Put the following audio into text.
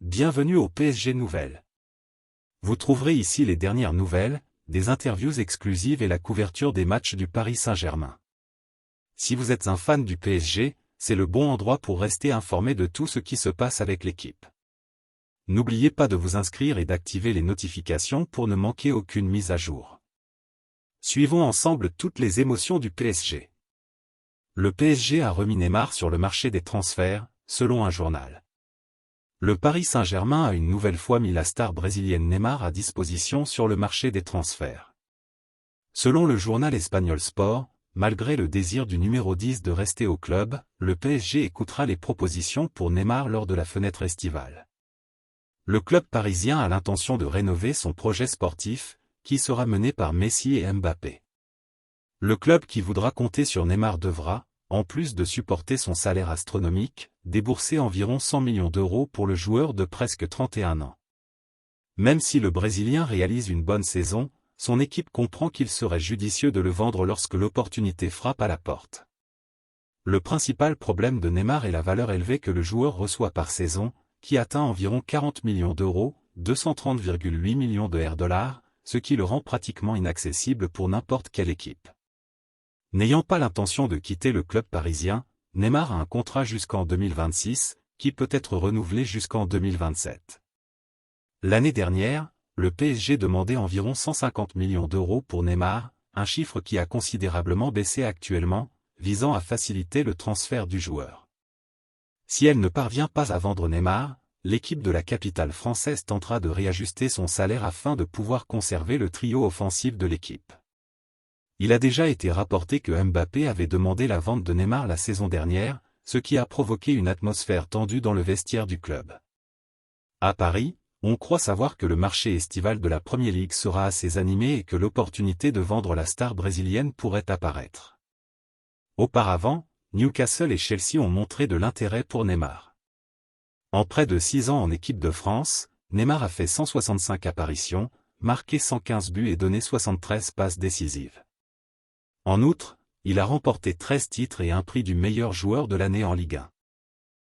Bienvenue au PSG Nouvelles. Vous trouverez ici les dernières nouvelles, des interviews exclusives et la couverture des matchs du Paris Saint-Germain. Si vous êtes un fan du PSG, c'est le bon endroit pour rester informé de tout ce qui se passe avec l'équipe. N'oubliez pas de vous inscrire et d'activer les notifications pour ne manquer aucune mise à jour. Suivons ensemble toutes les émotions du PSG. Le PSG a remis Neymar sur le marché des transferts, selon un journal. Le Paris Saint-Germain a une nouvelle fois mis la star brésilienne Neymar à disposition sur le marché des transferts. Selon le journal espagnol Sport, malgré le désir du numéro 10 de rester au club, le PSG écoutera les propositions pour Neymar lors de la fenêtre estivale. Le club parisien a l'intention de rénover son projet sportif, qui sera mené par Messi et Mbappé. Le club qui voudra compter sur Neymar devra, en plus de supporter son salaire astronomique, débourser environ 100 millions d'euros pour le joueur de presque 31 ans. Même si le Brésilien réalise une bonne saison, son équipe comprend qu'il serait judicieux de le vendre lorsque l'opportunité frappe à la porte. Le principal problème de Neymar est la valeur élevée que le joueur reçoit par saison, qui atteint environ 40 millions d'euros, 230,8 millions de $, ce qui le rend pratiquement inaccessible pour n'importe quelle équipe. N'ayant pas l'intention de quitter le club parisien, Neymar a un contrat jusqu'en 2026, qui peut être renouvelé jusqu'en 2027. L'année dernière, le PSG demandait environ 150 millions d'euros pour Neymar, un chiffre qui a considérablement baissé actuellement, visant à faciliter le transfert du joueur. Si elle ne parvient pas à vendre Neymar, l'équipe de la capitale française tentera de réajuster son salaire afin de pouvoir conserver le trio offensif de l'équipe. Il a déjà été rapporté que Mbappé avait demandé la vente de Neymar la saison dernière, ce qui a provoqué une atmosphère tendue dans le vestiaire du club. À Paris, on croit savoir que le marché estival de la Premier League sera assez animé et que l'opportunité de vendre la star brésilienne pourrait apparaître. Auparavant, Newcastle et Chelsea ont montré de l'intérêt pour Neymar. En près de 6 ans en équipe de France, Neymar a fait 165 apparitions, marqué 115 buts et donné 73 passes décisives. En outre, il a remporté 13 titres et un prix du meilleur joueur de l'année en Ligue 1.